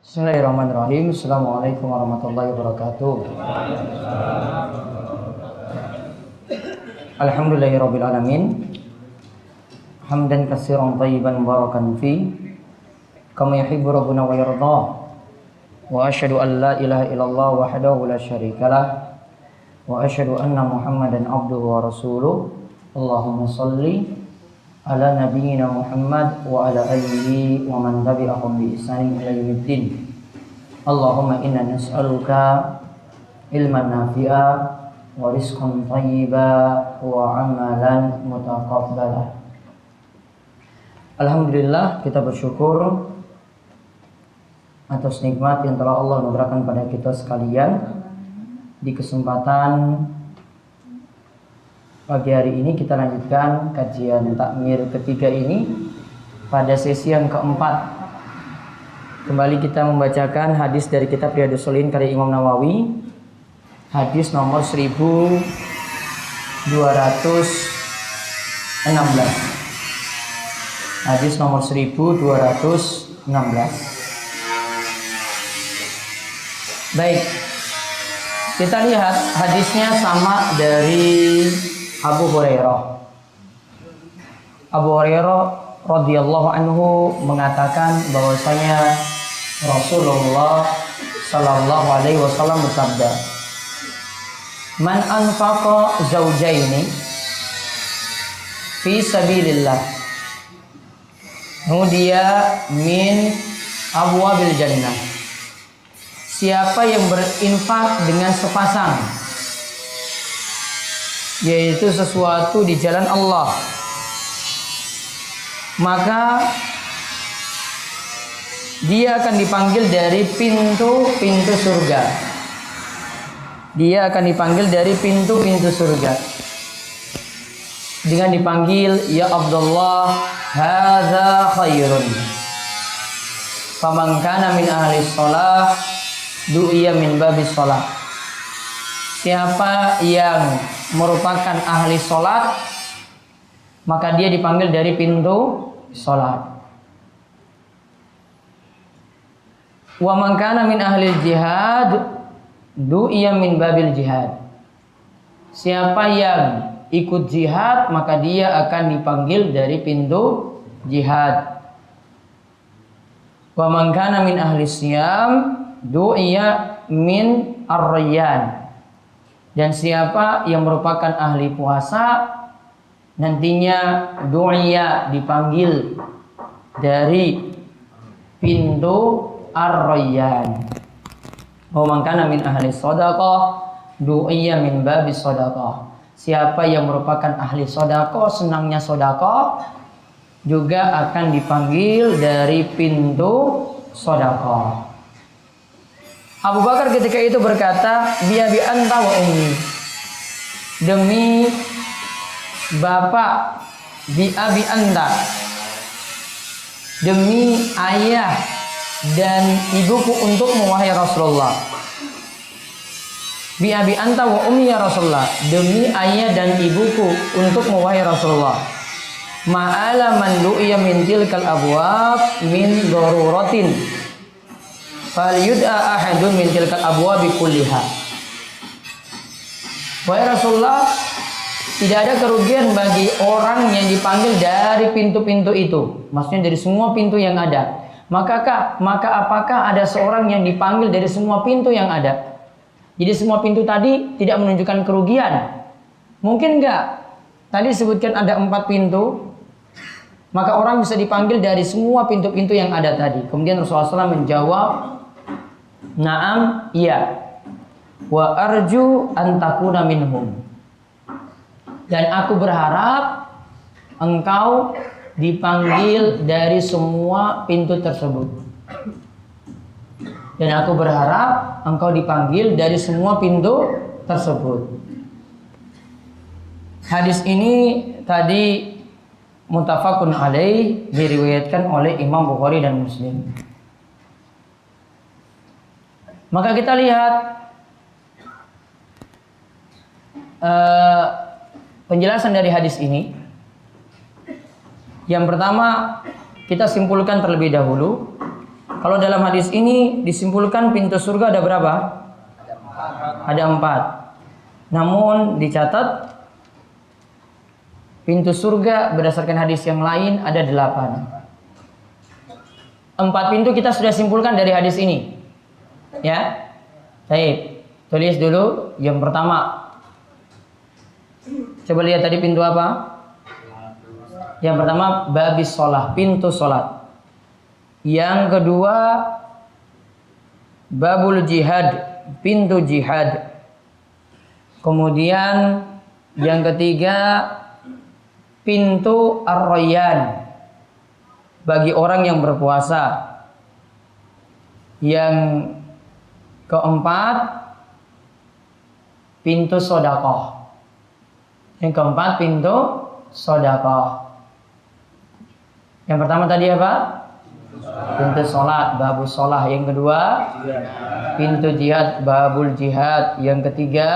Bismillahirrahmanirrahim. Assalamualaikum warahmatullahi wabarakatuh. Alhamdulillahirabbil alamin. Hamdan katsiran thayyiban mubarakan fi kama yuhibbu rabbuna wa yarda. Wa asyhadu an la ilaha illallah wahdahu la syarikalah wa asyhadu anna Muhammadan abduhu wa rasuluh. Allahumma shalli ala nabiyyina Muhammad wa ala alihi wa man tabi'ahum bi ihsanin ila yaumiddin. Allahumma inna nas'aluka ilman nafi'a wa rizqan thayyiba wa amalan mutaqabbala. Alhamdulillah, kita bersyukur atas nikmat yang telah Allah anugerahkan pada kita sekalian. Di kesempatan pagi hari ini kita lanjutkan kajian takmir ketiga ini pada sesi yang keempat. Kembali kita membacakan hadis dari kitab Riyadhus Shalihin karya Imam Nawawi, hadis nomor 1216. Hadis nomor 1216. Baik, kita lihat hadisnya sama dari Abu Hurairah. Abu Hurairah radhiyallahu anhu mengatakan bahwasanya Rasulullah sallallahu alaihi wasallam bersabda, "Man anfaqa zawjaini fi sabilillah, nudiya min abwabil jannah." Siapa yang berinfak dengan sepasang, yaitu sesuatu di jalan Allah, maka dia akan dipanggil dari pintu-pintu surga. Dia akan dipanggil dari pintu-pintu surga dengan dipanggil, "Ya Abdullah, hadza khairun. Faman kana min ahli shalah, du'iya min babis shalah." Siapa yang merupakan ahli sholat, maka dia dipanggil dari pintu sholat. Wa man kana min ahli jihad, du'iya min babil jihad. Siapa yang ikut jihad, maka dia akan dipanggil dari pintu jihad. Wa man kana min ahli siyam, du'iya min ar-rayyan. Dan siapa yang merupakan ahli puasa, nantinya du'iya dipanggil dari pintu ar-rayyan. Wa man kana min ahli shadaqah, du'iya min babis shadaqah. Siapa yang merupakan ahli sedekah, senangnya sedekah, juga akan dipanggil dari pintu sedekah. Abu Bakar ketika itu berkata, "Bi abi anta wa ummi." Demi bapak, bi abi anta, demi ayah dan ibuku untukmu wahai Rasulullah. Bi abi anta wa ummi ya Rasulullah, demi ayah dan ibuku untukmu wahai Rasulullah. Ma'ala man du'iya min tilkal abwab min daruratin, fal yud'a ahadun min tilkal abwabi kulliha. Wahai Rasulullah, tidak ada kerugian bagi orang yang dipanggil dari pintu-pintu itu, maksudnya dari semua pintu yang ada. Maka apakah ada seorang yang dipanggil dari semua pintu yang ada? Jadi semua pintu tadi tidak menunjukkan kerugian. Mungkin enggak? Tadi disebutkan ada 4 pintu, maka orang bisa dipanggil dari semua pintu-pintu yang ada tadi. Kemudian Rasulullah SAW menjawab, "Na'am, iya. Wa arju an takuna minhum." Dan aku berharap engkau dipanggil dari semua pintu tersebut. Dan aku berharap engkau dipanggil dari semua pintu tersebut. Hadis ini tadi muttafaqun alaih, diriwayatkan oleh Imam Bukhari dan Muslim. Maka kita lihat penjelasan dari hadis ini. Yang pertama, kita simpulkan terlebih dahulu. Kalau dalam hadis ini disimpulkan pintu surga ada berapa? Ada 4. Namun dicatat pintu surga berdasarkan hadis yang lain ada 8. 4 pintu kita sudah simpulkan dari hadis ini. Ya. Baik. Tulis dulu yang pertama. Coba lihat tadi pintu apa? Yang pertama babis sholat, pintu sholat. Yang kedua babul jihad, pintu jihad. Kemudian yang ketiga pintu ar-rayyan, bagi orang yang berpuasa. Yang keempat pintu sedekah. Yang keempat pintu sedekah. Yang pertama tadi apa? Pintu sholat, babul sholat. Yang kedua pintu jihad, babul jihad. Yang ketiga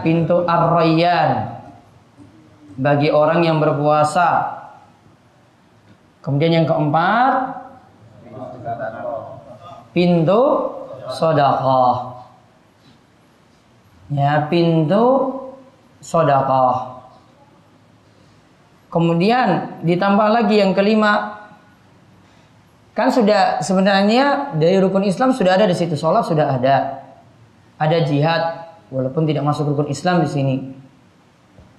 pintu ar-rayyan, bagi orang yang berpuasa. Kemudian yang keempat pintu sedekah. Ya, pintu sedekah. Kemudian ditambah lagi yang kelima. Kan sudah sebenarnya dari rukun Islam sudah ada di situ, sholat sudah ada. Ada jihad walaupun tidak masuk rukun Islam di sini.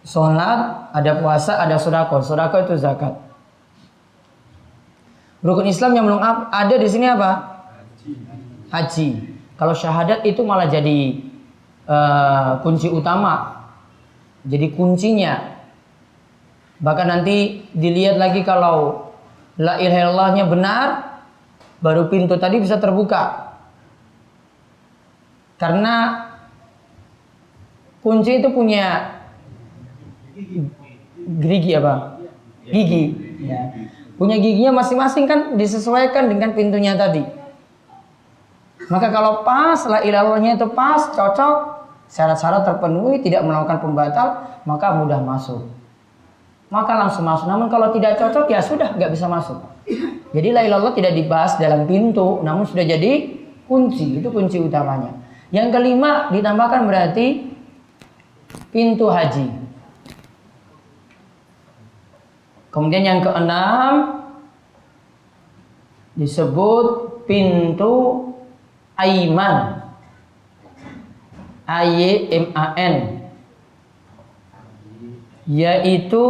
Sholat, ada puasa, ada sedekah. Sedekah itu zakat. Rukun Islam yang belum ada di sini apa? Haji. Kalau syahadat itu malah jadi kunci utama. Jadi kuncinya. Bahkan nanti dilihat lagi kalau la ilaha illallahnya benar, baru pintu tadi bisa terbuka. Karena kunci itu punya gigi apa? Gigi. Ya. Punya giginya masing-masing kan disesuaikan dengan pintunya tadi. Maka kalau pas la ilaha illallahnya itu pas, cocok, syarat-syarat terpenuhi, tidak melakukan pembatal, maka mudah masuk. Maka langsung masuk. Namun kalau tidak cocok ya sudah nggak bisa masuk. Jadi la ilaha illallah tidak dibahas dalam pintu, namun sudah jadi kunci. Itu kunci utamanya. Yang kelima ditambahkan berarti pintu haji. Kemudian yang keenam disebut pintu aiman. AYMAN, yaitu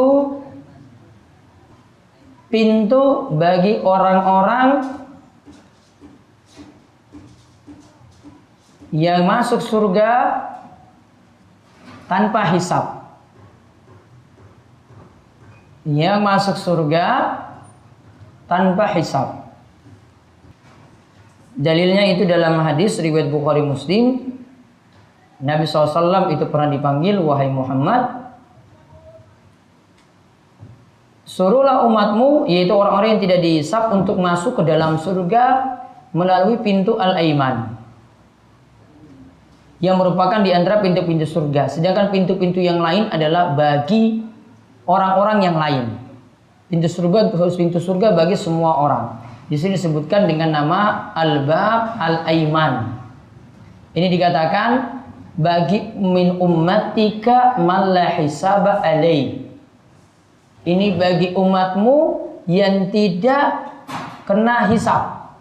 pintu bagi orang-orang yang masuk surga tanpa hisab. Yang masuk surga tanpa hisab. Dalilnya itu dalam hadis riwayat Bukhari Muslim. Nabi SAW itu pernah dipanggil, wahai Muhammad, suruhlah umatmu, yaitu orang-orang yang tidak dihisab, untuk masuk ke dalam surga melalui pintu al-aiman, yang merupakan di antara pintu-pintu surga. Sedangkan pintu-pintu yang lain adalah bagi orang-orang yang lain. Pintu surga bagi semua orang. Di sini disebutkan dengan nama al-bab al-aiman. Ini dikatakan bagi min ummatika man la hisaba alai. Ini bagi umatmu yang tidak kena hisab.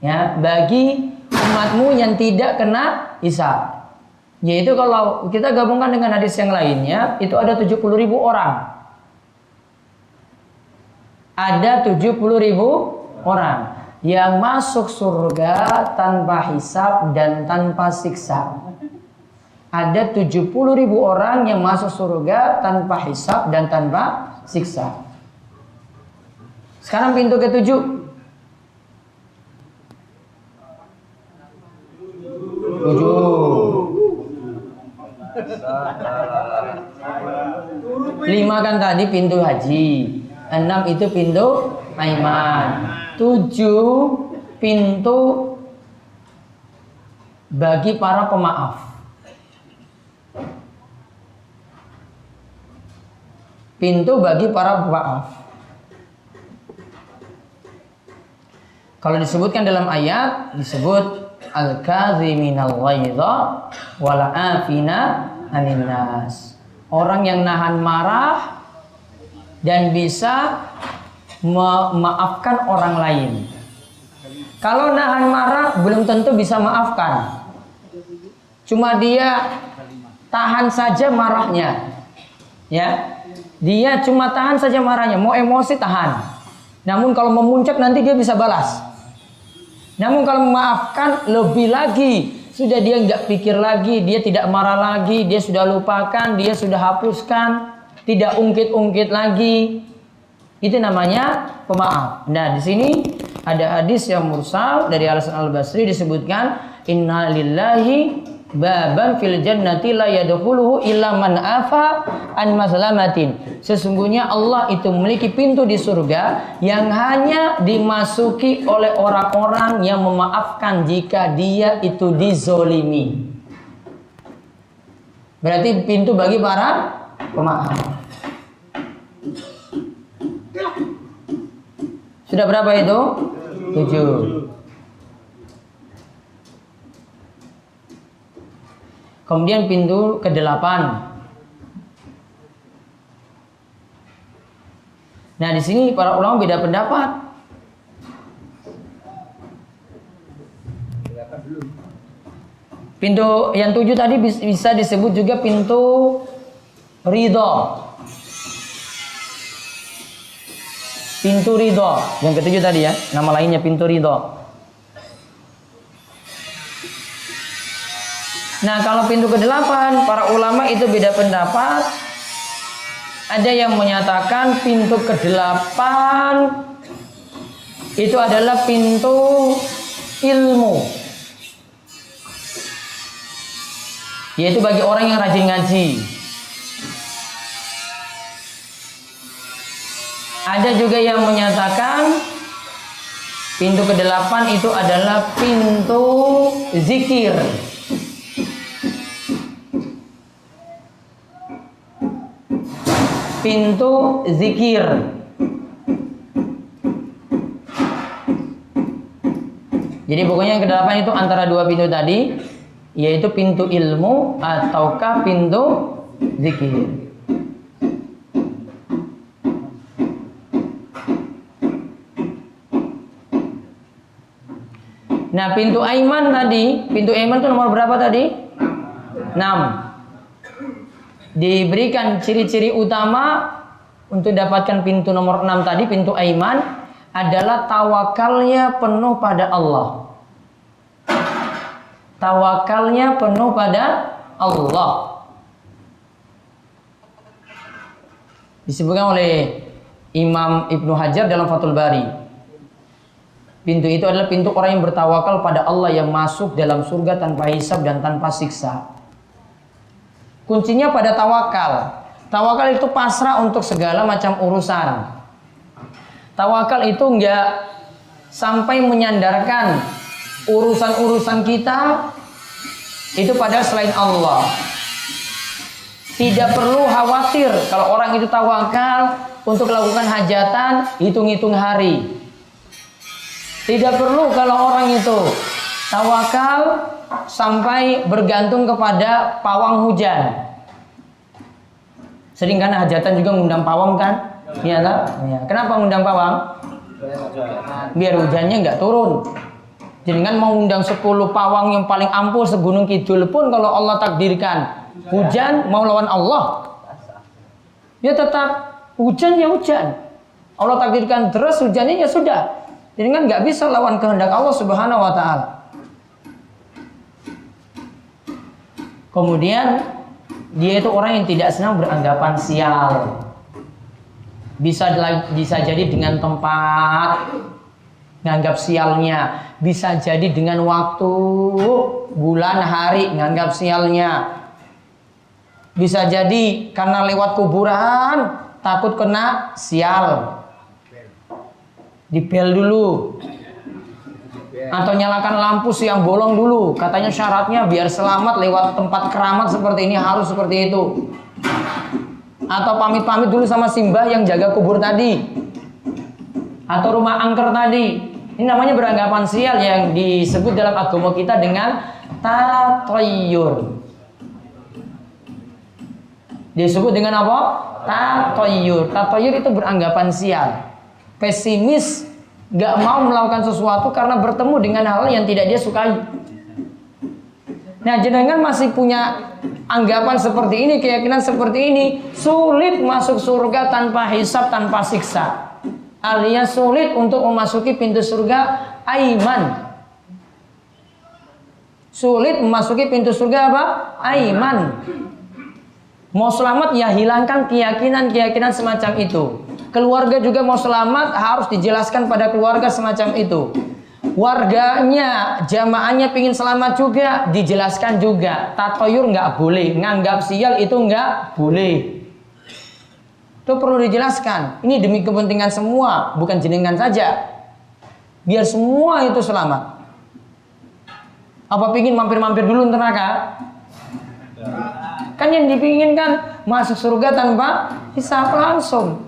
Ya, bagi umatmu yang tidak kena hisab. Yaitu kalau kita gabungkan dengan hadis yang lainnya, itu ada 70.000 orang. Ada 70.000 orang yang masuk surga tanpa hisab dan tanpa siksa. Ada 70.000 orang yang masuk surga tanpa hisab dan tanpa siksa. Sekarang pintu ke-7. 5 kan tadi pintu haji. 6 itu pintu aiman. 7 pintu bagi para pemaaf. pintu bagi para pemaaf. Kalau disebutkan dalam ayat disebut al-kaziminal ghaidha wal 'afina 'anil nas. Orang yang nahan marah dan bisa memaafkan orang lain. Kalau nahan marah belum tentu bisa maafkan. Cuma dia tahan saja marahnya. Ya. Dia cuma tahan saja marahnya, mau emosi tahan. Namun kalau memuncak nanti dia bisa balas. Namun kalau memaafkan lebih lagi, sudah dia nggak pikir lagi, dia tidak marah lagi, dia sudah lupakan, dia sudah hapuskan, tidak ungkit-ungkit lagi. Itu namanya pemaaf. Nah, di sini ada hadis yang mursal dari Al-Hasan Al-Basri disebutkan, inna lillahi baban fil jannati la yadkhuluhu illa man afa an mazlamatin. Sesungguhnya Allah itu memiliki pintu di surga yang hanya dimasuki oleh orang-orang yang memaafkan jika dia itu dizolimi. Berarti pintu bagi para pemaaf. Sudah berapa itu? 7. Kemudian pintu ke-8. Nah, di sini para ulama beda pendapat. Pintu yang 7 tadi bisa disebut juga pintu ridho. Pintu ridho. Yang ke-7 tadi ya, nama lainnya pintu ridho. Nah, kalau pintu ke-8 para ulama itu beda pendapat. Ada yang menyatakan pintu ke-8 itu adalah pintu ilmu, yaitu bagi orang yang rajin ngaji. Ada juga yang menyatakan pintu ke-8 itu adalah pintu zikir. Pintu zikir. Jadi pokoknya yang ke-8 itu antara dua pintu tadi, yaitu pintu ilmu ataukah pintu zikir. Nah, pintu aiman tadi, pintu aiman itu nomor berapa tadi? 6. Diberikan ciri-ciri utama untuk dapatkan pintu nomor 6 tadi, pintu aiman, adalah tawakalnya penuh pada Allah. Tawakalnya penuh pada Allah. Disebutkan oleh Imam Ibnu Hajar dalam Fathul Bari. Pintu itu adalah pintu orang yang bertawakal pada Allah yang masuk dalam surga tanpa hisab dan tanpa siksa. Kuncinya pada tawakal. Tawakal itu pasrah untuk segala macam urusan. Tawakal itu enggak sampai menyandarkan urusan-urusan kita itu pada selain Allah. Tidak perlu khawatir kalau orang itu tawakal untuk melakukan hajatan, hitung-hitung hari. Tidak perlu kalau orang itu tawakal sampai bergantung kepada pawang hujan. Sering kan hajatan juga ngundang pawang kan? Iya lah. Ya. Kenapa ngundang pawang? Biar hujannya nggak turun. Jadi kan mau ngundang 10 pawang yang paling ampuh segunung kidul pun kalau Allah takdirkan hujan mau lawan Allah, ya tetap hujan ya hujan. Allah takdirkan deras hujannya ya sudah. Jadi kan nggak bisa lawan kehendak Allah Subhanahu Wa Taala. Kemudian dia itu orang yang tidak senang beranggapan sial. Bisa jadi dengan tempat nganggap sialnya, bisa jadi dengan waktu, bulan, hari nganggap sialnya. Bisa jadi karena lewat kuburan takut kena sial, dibel dulu. Atau nyalakan lampu siang bolong dulu. Katanya syaratnya biar selamat lewat tempat keramat seperti ini harus seperti itu. Atau pamit-pamit dulu sama simbah yang jaga kubur tadi, atau rumah angker tadi. Ini namanya beranggapan sial yang disebut dalam agama kita dengan tatayyur. Disebut dengan apa? Tatayyur. Tatayyur itu beranggapan sial, pesimis, gak mau melakukan sesuatu karena bertemu dengan hal yang tidak dia sukai. Nah, jenengan masih punya anggapan seperti ini, keyakinan seperti ini, sulit masuk surga tanpa hisab, tanpa siksa. Alias sulit untuk memasuki pintu surga aiman. Sulit memasuki pintu surga apa? Aiman. Mau selamat ya hilangkan keyakinan-keyakinan semacam itu. Keluarga juga mau selamat harus dijelaskan pada keluarga semacam itu. Warganya, jamaahnya pingin selamat juga, dijelaskan juga. Tatoyur nggak boleh, nganggap sial itu nggak boleh. Itu perlu dijelaskan. Ini demi kepentingan semua, bukan jenengan saja. Biar semua itu selamat. Apa pingin mampir-mampir dulu neraka? Kan yang dipinginkan masuk surga tanpa hisab langsung.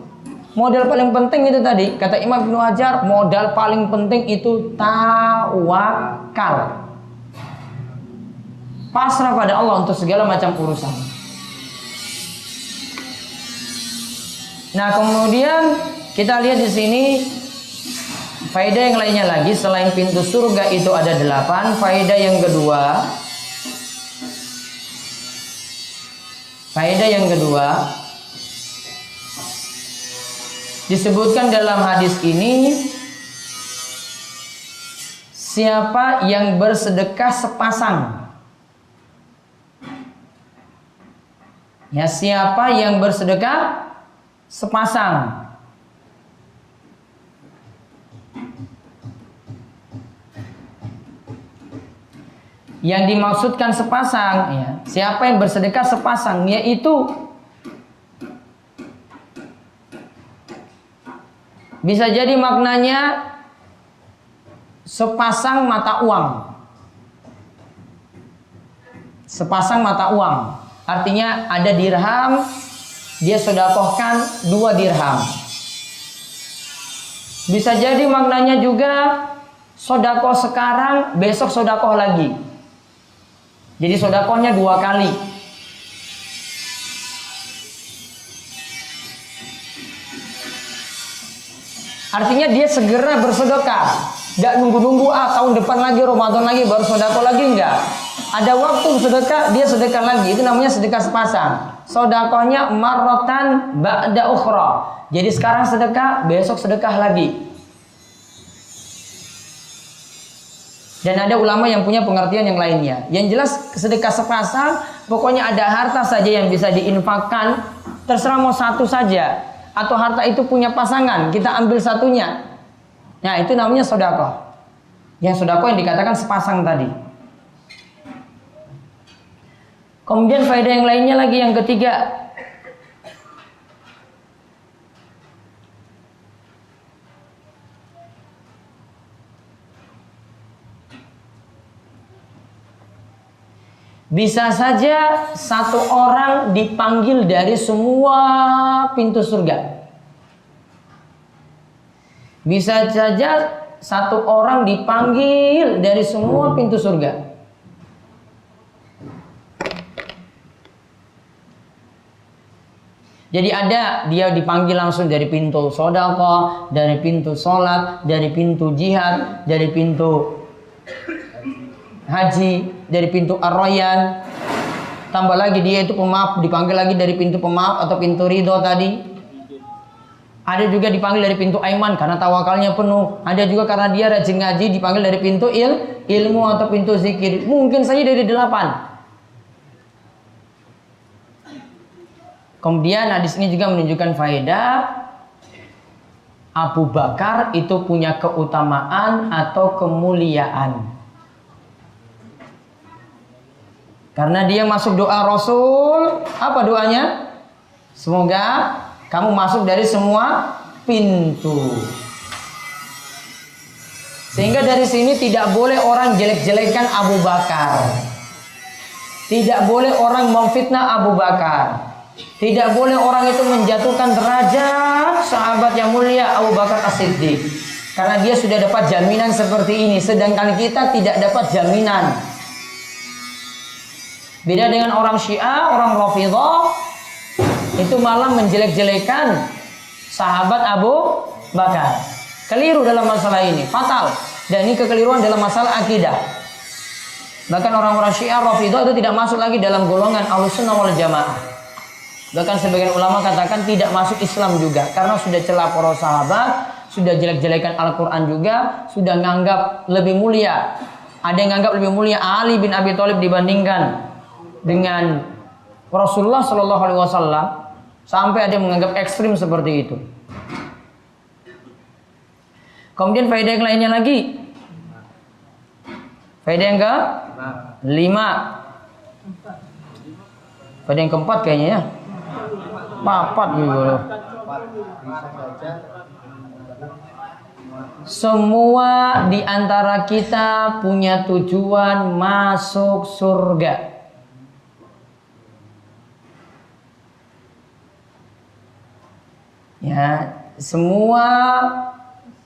Modal paling penting itu tadi, kata Imam Ibnu Hajar, modal paling penting itu tawakal. Pasrah pada Allah untuk segala macam urusan. Nah, kemudian kita lihat di sini faedah yang lainnya lagi. Selain pintu surga itu ada 8. Faedah yang kedua, disebutkan dalam hadis ini, siapa yang bersedekah sepasang. Ya, siapa yang bersedekah sepasang. Yang dimaksudkan sepasang, ya, siapa yang bersedekah sepasang, yaitu bisa jadi maknanya sepasang mata uang. Sepasang mata uang. Artinya ada dirham, dia sedekahkan 2 dirham. Bisa jadi maknanya juga sedekah sekarang, besok sedekah lagi. Jadi sedekahnya 2 kali. Artinya dia segera bersedekah, gak nunggu-nunggu tahun depan lagi, Ramadan lagi, baru sedekah lagi, enggak. Ada waktu sedekah, dia sedekah lagi. Itu namanya sedekah sepasang. Sedekahnya marratan ba'da ukhra. Jadi sekarang sedekah, besok sedekah lagi. Dan ada ulama yang punya pengertian yang lainnya. Yang jelas sedekah sepasang, pokoknya ada harta saja yang bisa diinfakkan, terserah mau satu saja. Atau harta itu punya pasangan, kita ambil satunya. Nah, itu namanya sedekah. Yang sedekah yang dikatakan sepasang tadi. Kemudian faedah yang lainnya lagi, yang ketiga, bisa saja satu orang dipanggil dari semua pintu surga. Bisa saja satu orang dipanggil dari semua pintu surga. Jadi ada dia dipanggil langsung dari pintu sedekah, dari pintu sholat, dari pintu jihad, dari pintu haji, dari pintu ar-rayyan. Tambah lagi dia itu pemaaf, dipanggil lagi dari pintu pemaaf atau pintu ridho tadi. Ada juga dipanggil dari pintu aiman karena tawakalnya penuh. Ada juga karena dia rajin ngaji, dipanggil dari pintu ilmu atau pintu zikir. Mungkin saja dari 8. Kemudian hadis ini juga menunjukkan faedah Abu Bakar itu punya keutamaan atau kemuliaan. Karena dia masuk doa Rasul, apa doanya? Semoga kamu masuk dari semua pintu. Sehingga dari sini tidak boleh orang jelek-jelekan Abu Bakar. Tidak boleh orang memfitnah Abu Bakar. Tidak boleh orang itu menjatuhkan derajat sahabat yang mulia Abu Bakar As-Siddiq. Karena dia sudah dapat jaminan seperti ini. Sedangkan kita tidak dapat jaminan. Beda dengan orang Syiah, orang Rafidhah, itu malah menjelek-jelekan sahabat Abu Bakar. Keliru dalam masalah ini, fatal. Dan ini kekeliruan dalam masalah akidah. Bahkan orang-orang Syiah Rafidhah itu tidak masuk lagi dalam golongan Ahlussunnah wal Jamaah. Bahkan sebagian ulama katakan tidak masuk Islam juga. Karena sudah celah para sahabat, sudah jelek-jelekan Al-Quran juga, sudah nganggap lebih mulia. Ada yang nganggap lebih mulia Ali bin Abi Thalib dibandingkan dengan Rasulullah Shallallahu Alaihi Wasallam. Sampai ada yang menganggap ekstrim seperti itu. Kemudian faedah yang lainnya lagi. Faedah yang ke 5. Faedah yang keempat kayaknya ya. 4 gitu loh. Semua di antara kita punya tujuan masuk surga. Ya, semua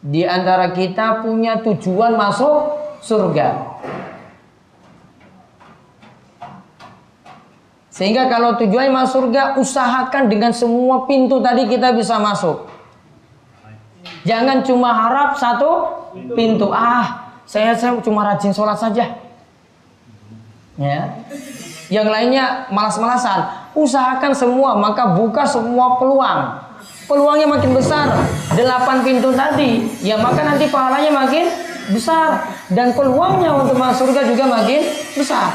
di antara kita punya tujuan masuk surga. Sehingga kalau tujuannya masuk surga, usahakan dengan semua pintu tadi kita bisa masuk. Jangan cuma harap satu pintu. Saya cuma rajin sholat saja. Ya. Yang lainnya malas-malasan. Usahakan semua, maka buka semua peluang. Peluangnya makin besar. 8 pintu tadi, ya maka nanti pahalanya makin besar. Dan peluangnya untuk masuk surga juga makin besar.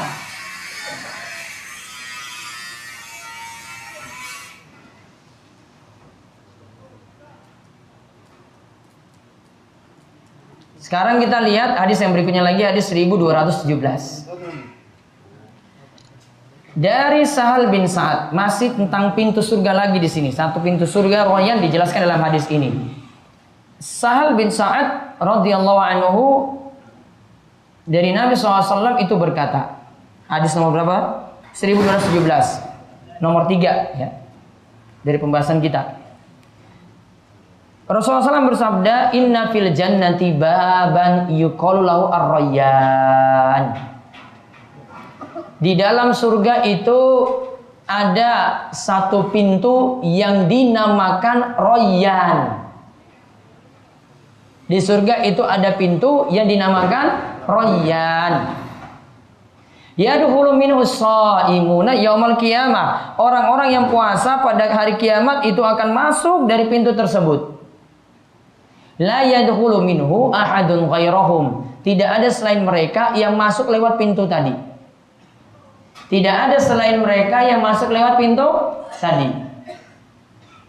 Sekarang kita lihat hadis yang berikutnya lagi, hadis 1217. Dari Sahal bin Sa'ad, masih tentang pintu surga lagi di sini. Satu pintu surga Rayyan dijelaskan dalam hadis ini. Sahal bin Sa'ad radhiyallahu anhu dari Nabi SAW itu berkata, hadis nomor berapa? 1217, nomor 3 ya, dari pembahasan kita. Rasulullah SAW bersabda, Inna fil jannati baban yuqalu lahu ar-Rayyan. Di dalam surga itu ada satu pintu yang dinamakan Rayyan. Di surga itu ada pintu yang dinamakan Rayyan. Yadkhulu minhu shaimuna yaumal qiyamah. Orang-orang yang puasa pada hari kiamat itu akan masuk dari pintu tersebut. La yadkhulu minhu ahadun ghairahum. Tidak ada selain mereka yang masuk lewat pintu tadi. Tidak ada selain mereka yang masuk lewat pintu tadi.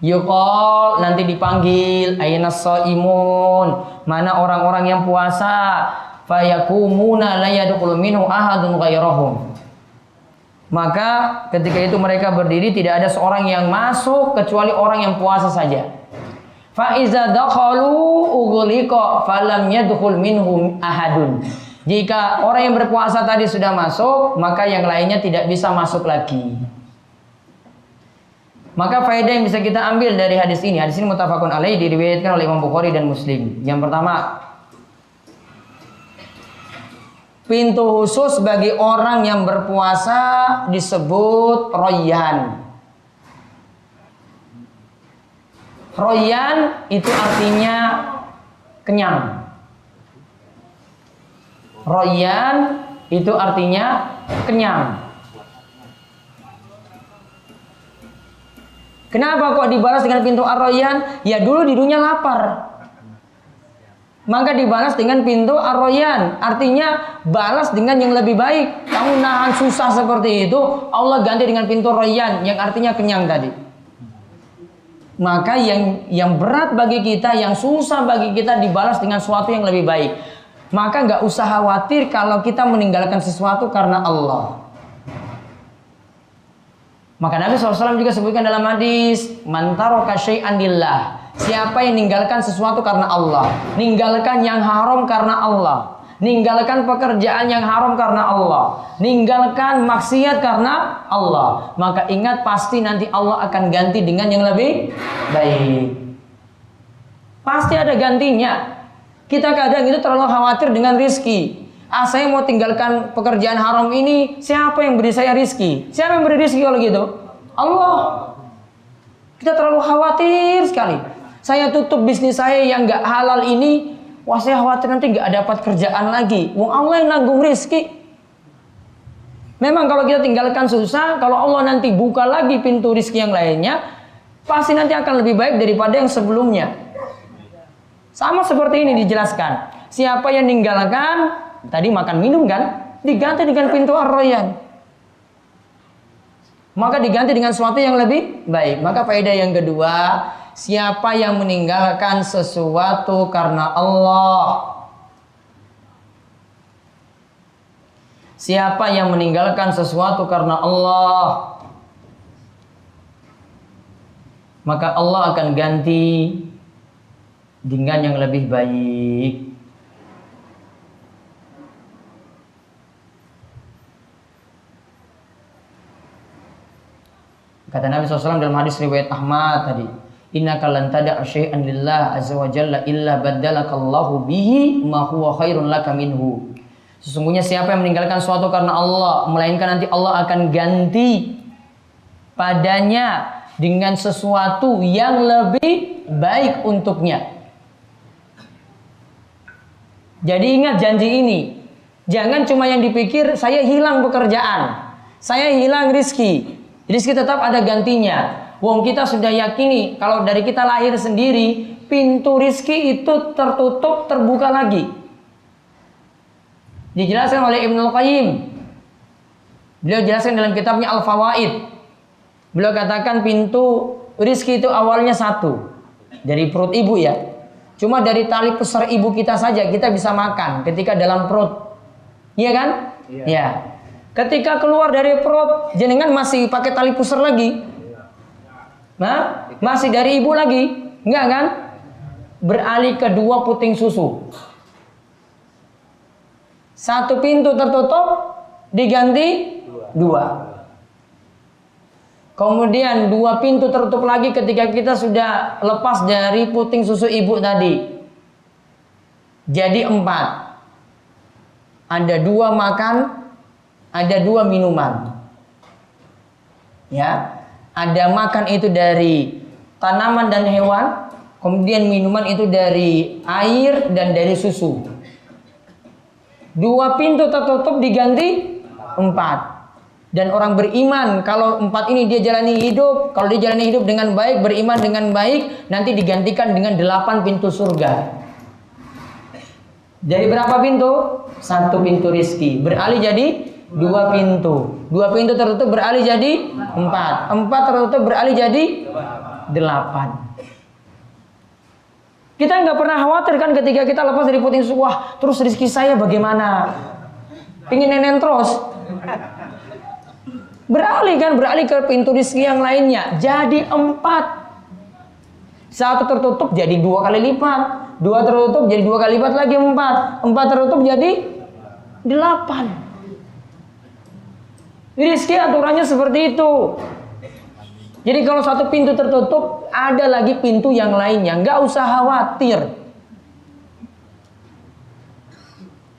Yuqal, nanti dipanggil, aynas shaimun, mana orang-orang yang puasa? Fayakumuna la yadkhulu minhu ahadun ghairahum. Maka ketika itu mereka berdiri, tidak ada seorang yang masuk kecuali orang yang puasa saja. Fa iza dakhalu ughliqa falam yadkhul minhum ahadun. Jika orang yang berpuasa tadi sudah masuk, maka yang lainnya tidak bisa masuk lagi. Maka faedah yang bisa kita ambil dari hadis ini muttafaqun alaih, diriwayatkan oleh Imam Bukhari dan Muslim. Yang pertama, pintu khusus bagi orang yang berpuasa disebut Rayyan. Rayyan itu artinya kenyang. Rayyan itu artinya kenyang. Kenapa kok dibalas dengan pintu Ar-Rayyan? Ya dulu di dunia lapar, maka dibalas dengan pintu Ar-Rayyan. Artinya balas dengan yang lebih baik. Kamu nahan susah seperti itu, Allah ganti dengan pintu Rayyan yang artinya kenyang tadi. Maka yang berat bagi kita, yang susah bagi kita dibalas dengan sesuatu yang lebih baik. Maka nggak usah khawatir kalau kita meninggalkan sesuatu karena Allah. Maka Nabi SAW juga sebutkan dalam hadis, man taraka syai'an lillah. Siapa yang meninggalkan sesuatu karena Allah, meninggalkan yang haram karena Allah, ninggalkan pekerjaan yang haram karena Allah, ninggalkan maksiat karena Allah, maka ingat pasti nanti Allah akan ganti dengan yang lebih baik. Pasti ada gantinya. Kita kadang itu terlalu khawatir dengan rizki. Saya mau tinggalkan pekerjaan haram ini, siapa yang beri saya rizki? Siapa yang beri rizki kalau gitu? Allah. Kita terlalu khawatir sekali. Saya tutup bisnis saya yang gak halal ini, wah saya khawatir nanti gak dapat kerjaan lagi. Wong Allah yang nanggung rizki. Memang kalau kita tinggalkan susah, kalau Allah nanti buka lagi pintu rizki yang lainnya, pasti nanti akan lebih baik daripada yang sebelumnya. Sama seperti ini dijelaskan. Siapa yang ninggalkan, tadi makan minum kan, diganti dengan pintu Ar-Rayyan. Maka diganti dengan sesuatu yang lebih baik. Maka faedah yang kedua, siapa yang meninggalkan sesuatu karena Allah, siapa yang meninggalkan sesuatu karena Allah, maka Allah akan ganti dengan yang lebih baik. Kata Nabi SAW dalam hadis riwayat Ahmad tadi, innaka lan tada'a syai'an lillah azza wa jalla illa baddalakallahu bihi ma huwa khairun laka minhu. Sesungguhnya siapa yang meninggalkan sesuatu karena Allah, melainkan nanti Allah akan ganti padanya dengan sesuatu yang lebih baik untuknya. Jadi ingat janji ini. Jangan cuma yang dipikir saya hilang pekerjaan, saya hilang rizki. Rizki tetap ada gantinya. Wong kita sudah yakini kalau dari kita lahir sendiri, pintu rizki itu tertutup, terbuka lagi. Dijelaskan oleh Ibnul Qayyim. Beliau jelaskan dalam kitabnya Al-Fawaid. Beliau katakan pintu rizki itu awalnya satu, dari perut ibu ya. Cuma dari tali pusar ibu kita saja kita bisa makan ketika dalam perut. Iya kan? Iya. Ya. Ketika keluar dari perut, jenengan masih pakai tali pusar lagi? Nah, masih dari ibu lagi? Enggak kan? Beralih ke 2 puting susu. Satu pintu tertutup, diganti 2. Kemudian 2 pintu tertutup lagi ketika kita sudah lepas dari puting susu ibu tadi. Jadi 4. Ada 2 makan, ada 2 minuman. Ya, ada makan itu dari tanaman dan hewan, kemudian minuman itu dari air dan dari susu. 2 pintu tertutup diganti 4. Dan orang beriman kalau 4 ini dia jalani hidup, kalau dia jalani hidup dengan baik, beriman dengan baik, nanti digantikan dengan 8 pintu surga. Jadi berapa pintu? 1 pintu rizki beralih jadi 2 pintu. 2 pintu tertutup beralih jadi 4. 4 tertutup beralih jadi 8. Kita nggak pernah khawatir kan ketika kita lepas dari puting susu, wah terus rezeki saya bagaimana? Pingin nenen terus. Beralih ke pintu rezeki yang lainnya. Jadi 4. 1 tertutup jadi 2 kali lipat. 2 tertutup jadi 2 kali lipat lagi 4. 4 tertutup jadi 8. Rizki aturannya seperti itu. Jadi kalau 1 pintu tertutup, ada lagi pintu yang lainnya. Nggak usah khawatir.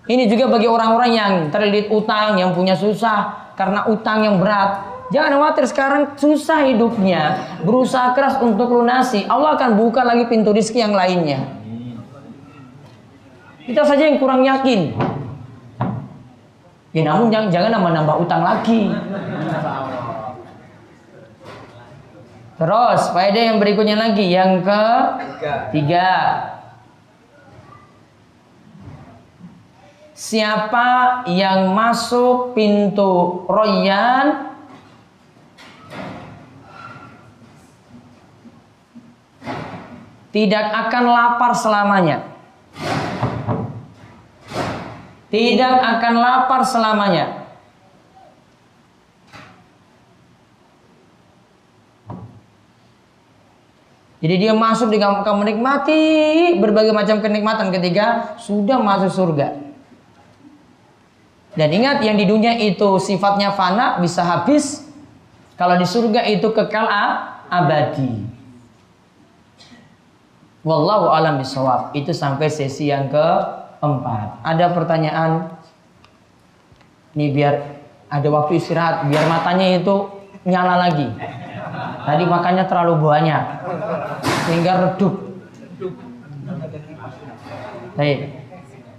Ini juga bagi orang-orang yang terlilit utang, yang punya susah karena utang yang berat. Jangan khawatir, sekarang susah hidupnya, berusaha keras untuk lunasi. Allah akan buka lagi pintu rizki yang lainnya. Kita saja yang kurang yakin. Ya namun jangan nambah utang lagi. Terus faedah yang berikutnya lagi, yang ketiga. Siapa yang masuk pintu Rayyan tidak akan lapar selamanya. Tidak akan lapar selamanya. Jadi dia masuk dengan akan menikmati berbagai macam kenikmatan ketika sudah masuk surga. Dan ingat, yang di dunia itu sifatnya fana, bisa habis. Kalau di surga itu kekal abadi. Wallahu a'lam bishawab. Itu sampai sesi yang keempat. Ada pertanyaan? Nih biar ada waktu istirahat, biar matanya itu nyala lagi. Tadi makannya terlalu banyak sehingga redup. Baik,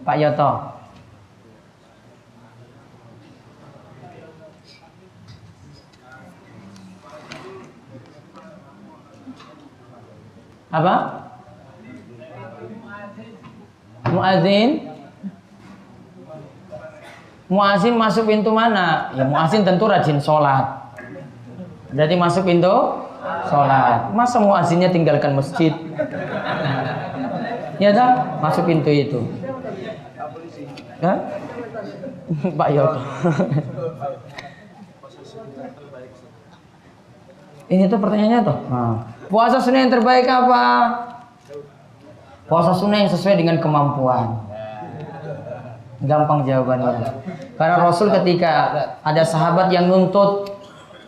Pak Yoto. Apa? Muazin masuk pintu mana? Ya muazin tentu rajin sholat. Berarti masuk pintu sholat. Masa muazinnya tinggalkan masjid? Ya tak? Masuk pintu itu. Hah? Pak Yoto. Ini tuh pertanyaannya tuh. Puasa sunnah yang terbaik apa? Puasa sunnah yang sesuai dengan kemampuan. Gampang jawabannya. Karena Rasul ketika ada sahabat yang nuntut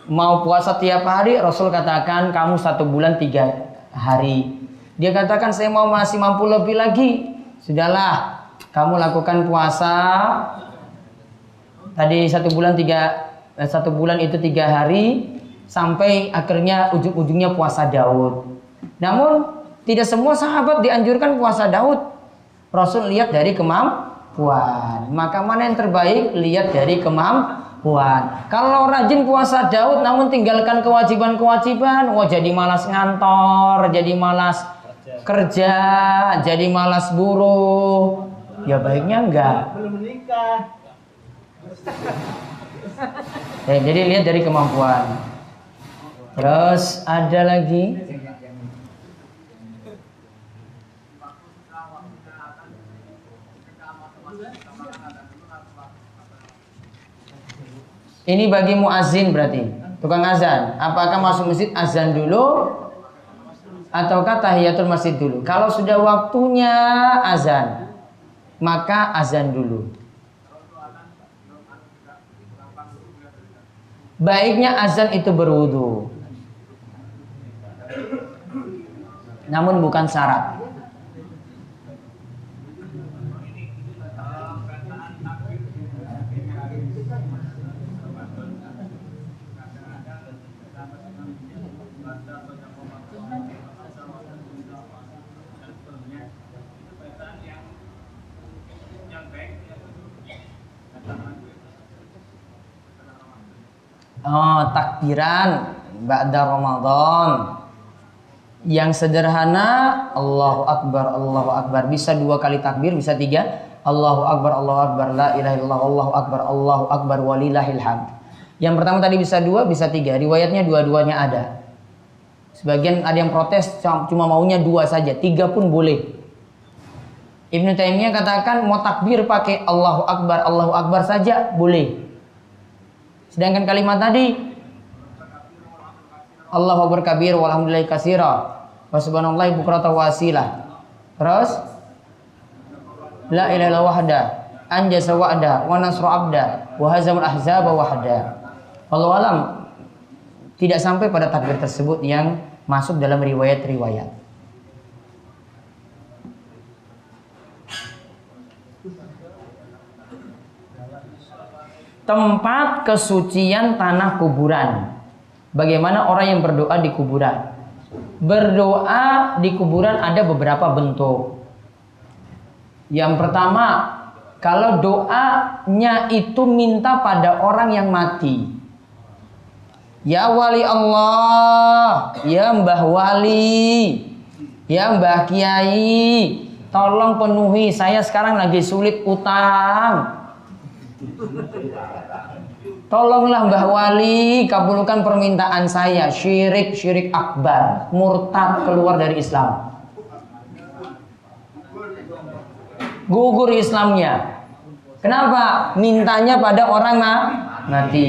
mau puasa tiap hari, Rasul katakan kamu 1 bulan 3 hari. Dia katakan saya mau masih mampu lebih lagi. Sudahlah, kamu lakukan puasa tadi 1 bulan itu 3 hari sampai akhirnya ujung-ujungnya puasa Daud. Namun tidak semua sahabat dianjurkan puasa Daud. Rasul lihat dari kemampuan. Maka mana yang terbaik? Lihat dari kemampuan. Kalau rajin puasa Daud namun tinggalkan kewajiban-kewajiban, jadi malas ngantor, jadi malas kerja, jadi malas buruh. Ya baiknya enggak. Belum menikah. Jadi lihat dari kemampuan. Terus ada lagi. Ini bagi muazin berarti, tukang azan. Apakah masuk masjid azan dulu ataukah tahiyatul masjid dulu? Kalau sudah waktunya azan, maka azan dulu. Baiknya azan itu berwudu. Namun bukan syarat. Takbiran ba'da Ramadan yang sederhana, Allahu Akbar, bisa 2 kali takbir, bisa 3, Allahu Akbar, la ilaha illallah, Allahu Akbar walillahil hamd. Yang pertama tadi bisa 2, bisa 3, riwayatnya dua-duanya ada. Sebagian ada yang protes cuma maunya 2 saja, 3 pun boleh. Ibnu Taimiyah katakan mau takbir pakai Allahu Akbar saja boleh. Sedangkan kalimat tadi Allahu Akbar kabir walhamdulillahi katsira wa subhanallahi bukratan wa asila. Terus la ilaha illallah wahda anjasa wa'da wa nasra abda wa hazamul ahzaba wahda. Wallahu alam tidak sampai pada takbir tersebut yang masuk dalam riwayat-riwayat. Tempat kesucian tanah kuburan. Bagaimana orang yang berdoa di kuburan? Berdoa di kuburan ada beberapa bentuk. Yang pertama, kalau doanya itu minta pada orang yang mati. Ya wali Allah, ya Mbah Wali, ya Mbah Kiai, tolong penuhi, saya sekarang lagi sulit utang. Tolonglah Mbah Wali, kabulkan permintaan saya. Syirik akbar, murtad, keluar dari Islam, gugur Islamnya. Kenapa? Mintanya pada orang mati.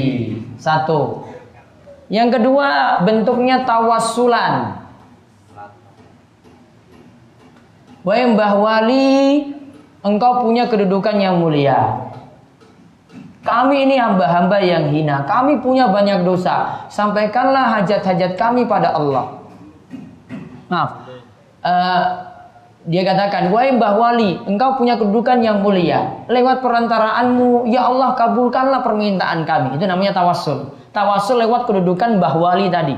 Satu. Yang kedua, bentuknya tawassulan. Wahai Mbah Wali, engkau punya kedudukan yang mulia. Kami ini hamba-hamba yang hina. Kami punya banyak dosa. Sampaikanlah hajat-hajat kami pada Allah. Maaf. Dia katakan, wahai Mbah Wali, engkau punya kedudukan yang mulia. Lewat perantaraanmu, ya Allah kabulkanlah permintaan kami. Itu namanya tawassul. Tawassul lewat kedudukan Mbah Wali tadi.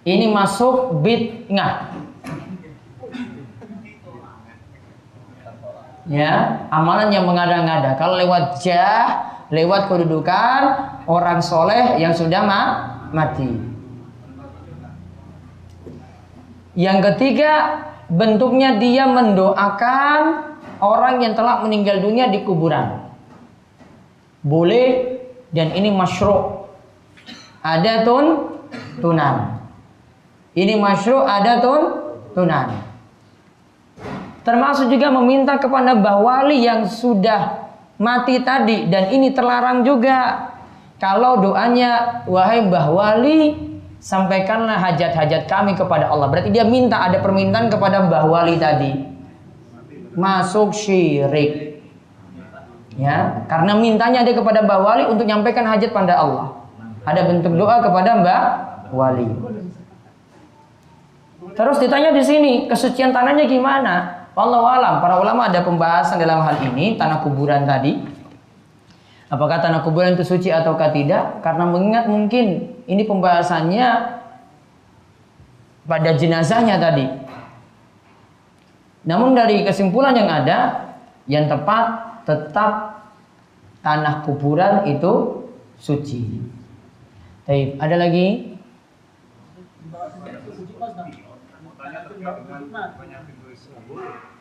Ini masuk bid'ah. Ya, amalan yang mengada-ngada. Kalau lewat jah, lewat kedudukan orang soleh yang sudah mati. Yang ketiga, bentuknya dia mendoakan orang yang telah meninggal dunia di kuburan. Boleh, dan ini masyru'. Ada tunan. Ini masyru', ada tunan. Termasuk juga meminta kepada Mbah Wali yang sudah mati tadi. Dan ini terlarang juga. Kalau doanya, wahai Mbah Wali, sampaikanlah hajat-hajat kami kepada Allah. Berarti dia minta, ada permintaan kepada Mbah Wali tadi. Masuk syirik. Ya, karena mintanya dia kepada Mbah Wali untuk menyampaikan hajat pada Allah. Ada bentuk doa kepada Mbah Wali. Terus ditanya di sini, kesucian tanahnya gimana? Wallahu alam, para ulama ada pembahasan dalam hal ini, tanah kuburan tadi. Apakah tanah kuburan itu suci ataukah tidak? Karena mengingat mungkin ini pembahasannya pada jenazahnya tadi. Namun dari kesimpulan yang ada, yang tepat tetap tanah kuburan itu suci. Baik, ada lagi?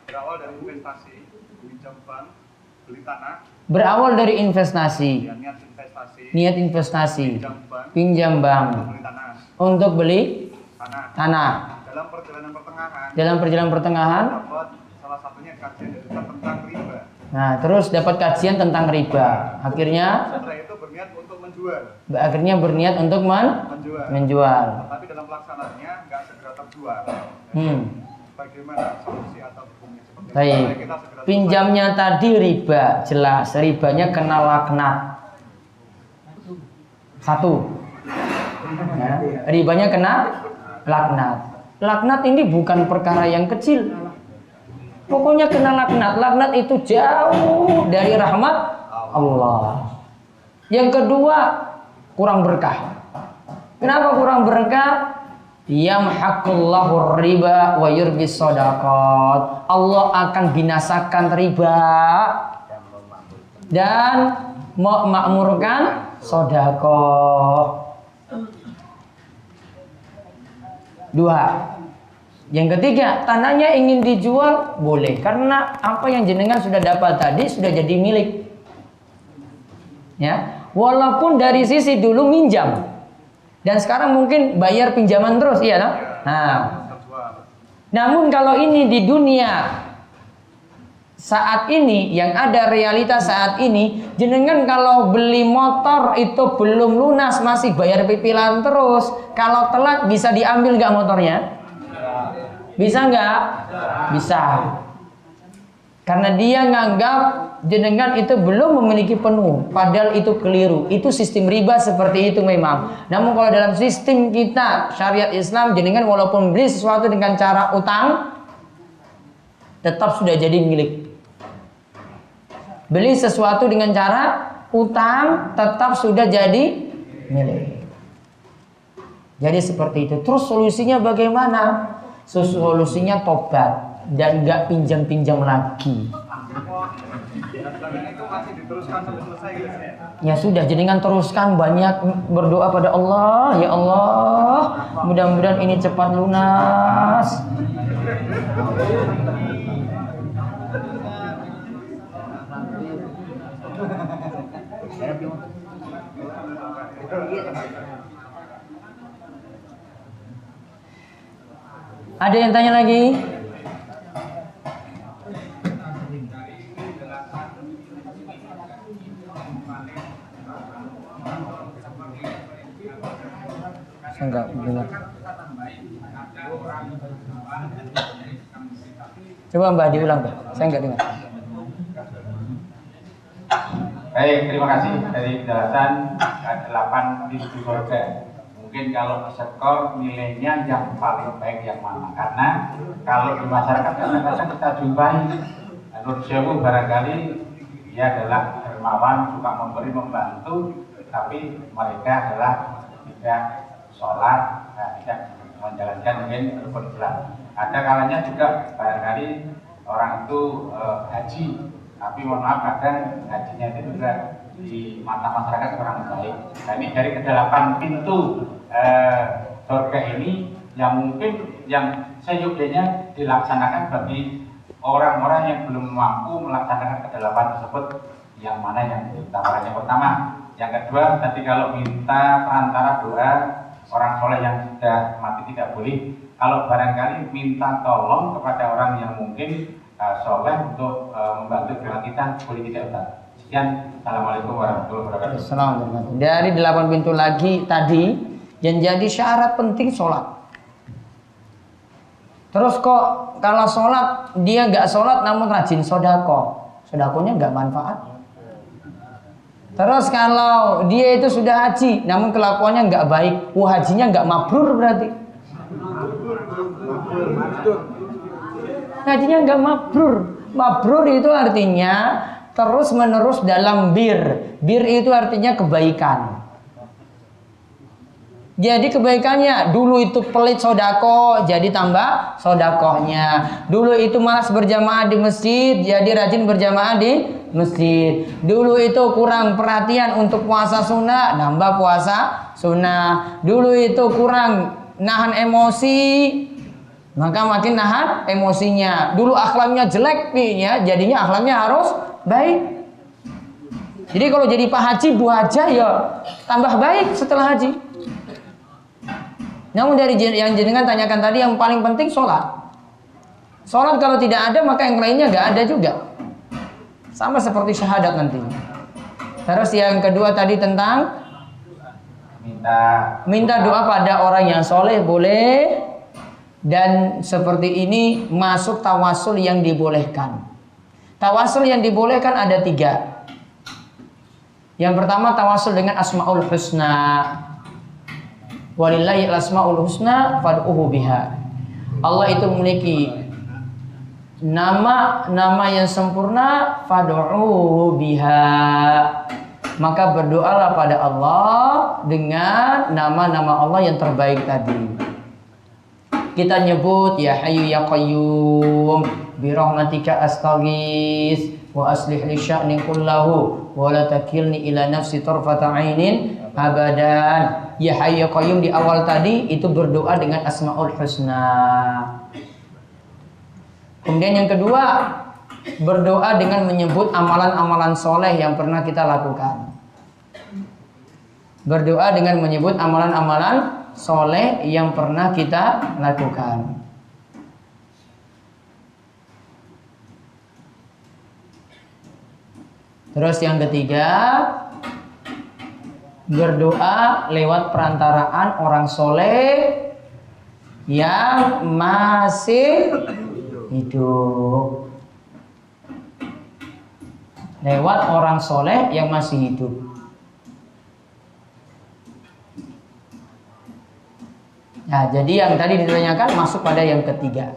Berawal dari investasi, pinjam bank, beli tanah. Berawal dari investasi. Ya, niat investasi. Pinjam bank. Untuk beli tanah. Dalam perjalanan pertengahan. Dapat salah satunya kajian tentang riba. Nah, terus dapat kajian tentang riba. Akhirnya setelah itu berniat untuk menjual. Akhirnya berniat untuk menjual. Tapi dalam pelaksanaannya nggak segera terjual. Bagaimana solusi atau hukumnya seperti itu? Baik. Pinjamnya tadi riba, jelas ribanya kena laknat. Satu. Ya, ribanya kena laknat. Laknat ini bukan perkara yang kecil. Pokoknya kena laknat. Laknat itu jauh dari rahmat Allah. Yang kedua, kurang berkah. Kenapa kurang berkah? Yamhaqullahu riba wa yurbis shadaqat. Allah akan binasakan riba dan memakmurkan sedekah. Dua. Yang ketiga, tanahnya ingin dijual boleh, karena apa yang jenengan sudah dapat tadi sudah jadi milik. Ya, walaupun dari sisi dulu minjam. Dan sekarang mungkin bayar pinjaman terus, iya no? Nah, namun kalau ini di dunia saat ini, yang ada realitas saat ini, jenengan kalau beli motor itu belum lunas, masih bayar cicilan terus. Kalau telat bisa diambil nggak motornya? Bisa nggak? Bisa. Karena dia nganggap jenengan itu belum memiliki penuh, padahal itu keliru. Itu sistem riba seperti itu memang. Namun kalau dalam sistem kita syariat Islam, jenengan walaupun beli sesuatu dengan cara utang, tetap sudah jadi milik. Beli sesuatu dengan cara utang, tetap sudah jadi milik. Jadi seperti itu. Terus solusinya bagaimana? Solusinya tobat dan nggak pinjam-pinjam lagi. Ya sudah, jenengan teruskan banyak berdoa pada Allah. Ya Allah, mudah-mudahan ini cepat lunas. Ada yang tanya lagi? Saya enggak dengar. Coba Mbak diulang, Mbak. Saya enggak dengar. Baik, terima kasih dari penjelasan 8 pintu surga. Mungkin kalau skor nilainya yang paling baik yang mana? Karena kalau di masyarakat kadang-kadang kita jumpai Nur Sewu barangkali dia adalah dermawan, suka memberi, membantu, tapi mereka adalah tidak sholat, tidak menjalankan mungkin rukun Islam. Ada kalanya juga barangkali orang itu haji, tapi mohon maaf kadang hajinya itu juga di mata masyarakat kurang baik. Nah ini dari ke-8 pintu surga ini yang mungkin yang seyogyanya dilaksanakan bagi orang-orang yang belum mampu melaksanakan ke-8 tersebut, yang mana yang ditawarkan yang pertama. Yang kedua tadi kalau minta perantara doa orang soleh yang sudah mati tidak boleh. Kalau barangkali minta tolong kepada orang yang mungkin soleh untuk membantu doa kita, boleh tidak Ustaz? Sekian, Assalamualaikum warahmatullahi wabarakatuh. Assalamualaikum. Dari 8 pintu lagi tadi yang jadi syarat penting sholat. Terus kok kalau sholat dia nggak sholat namun rajin sodako, sodakonya nggak manfaat. Terus kalau dia itu sudah haji namun kelakuannya nggak baik, hajinya nggak mabrur berarti. Hajinya nggak mabrur. Mabrur itu artinya terus menerus dalam bir. Bir itu artinya kebaikan. Jadi kebaikannya dulu itu pelit sodako, jadi tambah sodakohnya. Dulu itu malas berjamaah di masjid, jadi rajin berjamaah di masjid. Dulu itu kurang perhatian untuk puasa sunnah, nambah puasa sunnah. Dulu itu kurang nahan emosi, maka makin nahan emosinya. Dulu akhlaknya jelek nih, jadinya akhlaknya harus baik. Jadi kalau jadi Pak Haji, Bu Haja ya tambah baik setelah haji. Namun dari yang jenengan tanyakan tadi yang paling penting sholat. Sholat kalau tidak ada maka yang lainnya nggak ada juga. Sama seperti syahadat nantinya. Terus yang kedua tadi tentang minta doa pada orang yang soleh boleh. Dan seperti ini masuk tawasul yang dibolehkan. Tawasul yang dibolehkan ada 3. Yang pertama tawasul dengan Asmaul Husna. Walillahi al-asmaul husna fad'uhu biha. Allah itu memiliki nama-nama yang sempurna, fad'uhu biha. Maka berdoalah pada Allah dengan nama-nama Allah yang terbaik tadi. Kita nyebut ya Hayyu ya Qayyum, bi rahmatika astaghis wa aslih li sya'ni kullahu wa la takilni ila nafsi tarfata 'ainin abadan. Ya Hayyu ya Qayyum di awal tadi itu berdoa dengan Asmaul Husna. Kemudian yang kedua, berdoa dengan menyebut amalan-amalan soleh yang pernah kita lakukan. Berdoa dengan menyebut amalan-amalan soleh yang pernah kita lakukan. Terus yang ketiga, berdoa lewat perantaraan orang soleh yang masih hidup. Lewat orang soleh yang masih hidup. Nah, jadi yang tadi ditanyakan masuk pada yang ketiga.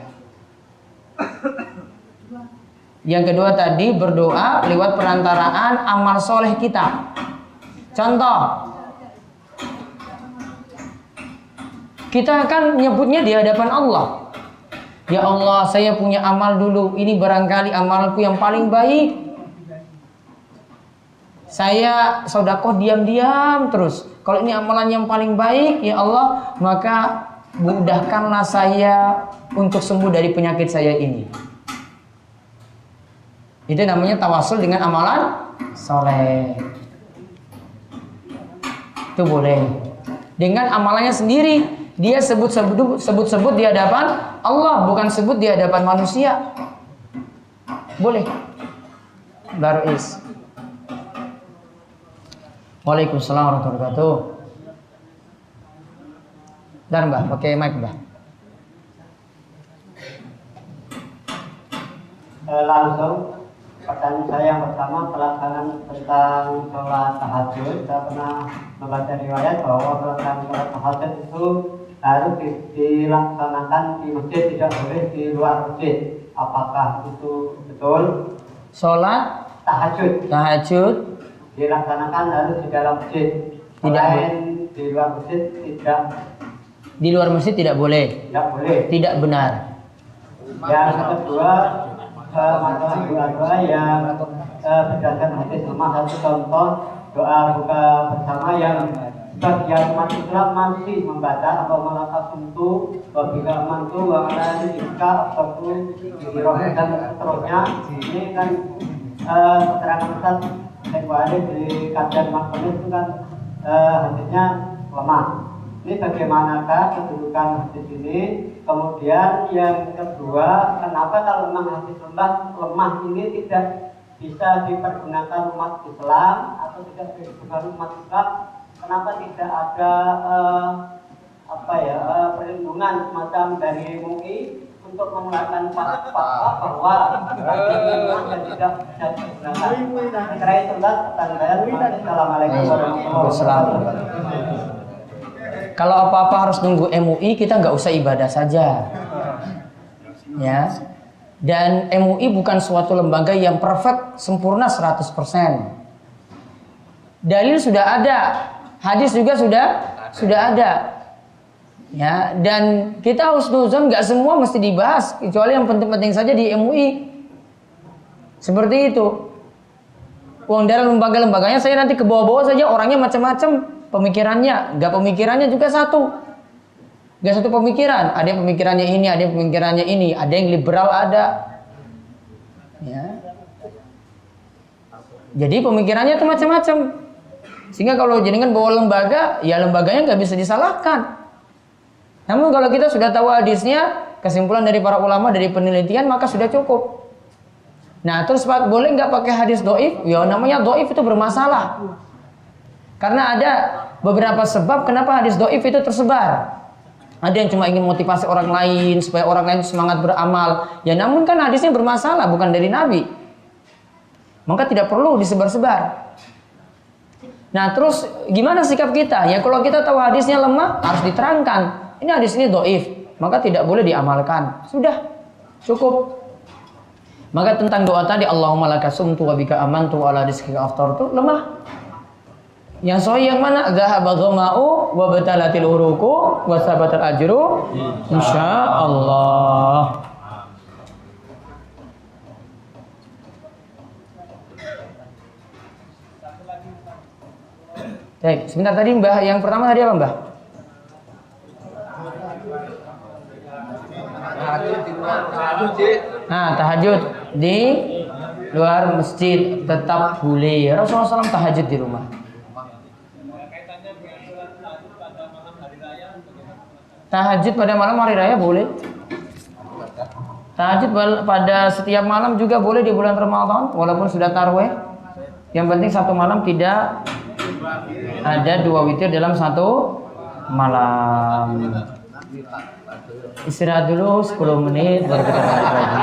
Yang kedua tadi berdoa lewat perantaraan amal soleh kita. Contoh, kita akan nyebutnya di hadapan Allah. Ya Allah, saya punya amal dulu. Ini barangkali amalku yang paling baik. Saya sedekah diam-diam terus. Kalau ini amalan yang paling baik, ya Allah, maka mudahkanlah saya untuk sembuh dari penyakit saya ini. Itu namanya tawasul dengan amalan soleh. Itu boleh. Dengan amalannya sendiri, dia sebut-sebut di hadapan Allah, bukan sebut di hadapan manusia. Boleh. Baru is. Waalaikumsalam warahmatullahi wabarakatuh. Dan Mbak, pakai mic Mbak. Langsung pertanyaan saya yang pertama pelaksanaan tentang sholat tahajud. Saya pernah membaca riwayat bahwa pelaksanaan sholat tahajud itu harus dilaksanakan di masjid, tidak boleh di luar masjid. Apakah itu betul? Sholat tahajud Dilaksanakan harus di dalam masjid. Selain di luar masjid tidak. Di luar masjid tidak boleh. Tidak boleh. Tidak benar. Yang kedua, masalah doa-doa yang berdasarkan hadis lemah. Satu contoh doa buka bersama yang sebagian umat Islam masih membaca atau melakasuntu wabila mantu wa'ala jika ataupun diroh dan seterusnya. Ini kan keterangan Ustaz Tekwari di kajian Makmunis itu kan hadisnya lemah. Ini bagaimanakah kedudukan hadis ini? Kemudian yang kedua, kenapa kalau memang hadis lemah ini tidak bisa dipergunakan umat Islam atau tidak dipergunakan umat Islam? Kenapa tidak ada perlindungan semacam dari MUI untuk mengeluarkan fatwa bahwa dan tidak bisa digunakan? Kira itu lah pertanyaan. Assalamualaikum warahmatullahi wabarakatuh. Kalau apa-apa harus nunggu MUI, kita nggak usah ibadah saja. Ya. Dan MUI bukan suatu lembaga yang perfect, sempurna 100%. Dalil sudah ada, hadis juga sudah ada. Ya, dan kita husnuzon nggak semua mesti dibahas, kecuali yang penting-penting saja di MUI. Seperti itu. Uang dalam lembaga-lembaganya saya nanti ke bawah-bawah saja, orangnya macam-macam. Pemikirannya, enggak pemikirannya juga satu. Enggak satu pemikiran. Ada yang pemikirannya ini, ada yang pemikirannya ini, ada yang liberal ada. Ya. Jadi pemikirannya itu macam-macam. Sehingga kalau jenengan bawa lembaga, ya lembaganya nggak bisa disalahkan. Namun kalau kita sudah tahu hadisnya, kesimpulan dari para ulama dari penelitian, maka sudah cukup. Nah, terus boleh nggak pakai hadis doif? Ya namanya doif itu bermasalah. Karena ada beberapa sebab kenapa hadis doif itu tersebar. Ada yang cuma ingin motivasi orang lain supaya orang lain semangat beramal. Ya namun kan hadisnya bermasalah, bukan dari Nabi. Maka tidak perlu disebar-sebar. Nah terus gimana sikap kita? Ya kalau kita tahu hadisnya lemah harus diterangkan. Ini hadis ini doif, maka tidak boleh diamalkan. Sudah cukup. Maka tentang doa tadi Allahumma laka sumtu wa bika amantu wa ala rizqika aftartu lemah. Yang sahih yang mana? Zahaba dhama'u wa batalatil uruku wa sabatal ajru insyaallah. Baik, sebentar tadi Mbah, yang pertama tadi apa Mbah? Tahajud di luar masjid tetap boleh. Rasulullah SAW tahajud di rumah. Tahajud pada malam hari raya boleh. Tahajud pada setiap malam juga boleh di bulan Ramadan, walaupun sudah tarawih. Yang penting satu malam tidak ada 2 witir dalam satu malam. Istirahat dulu 10 menit baru kita balik lagi.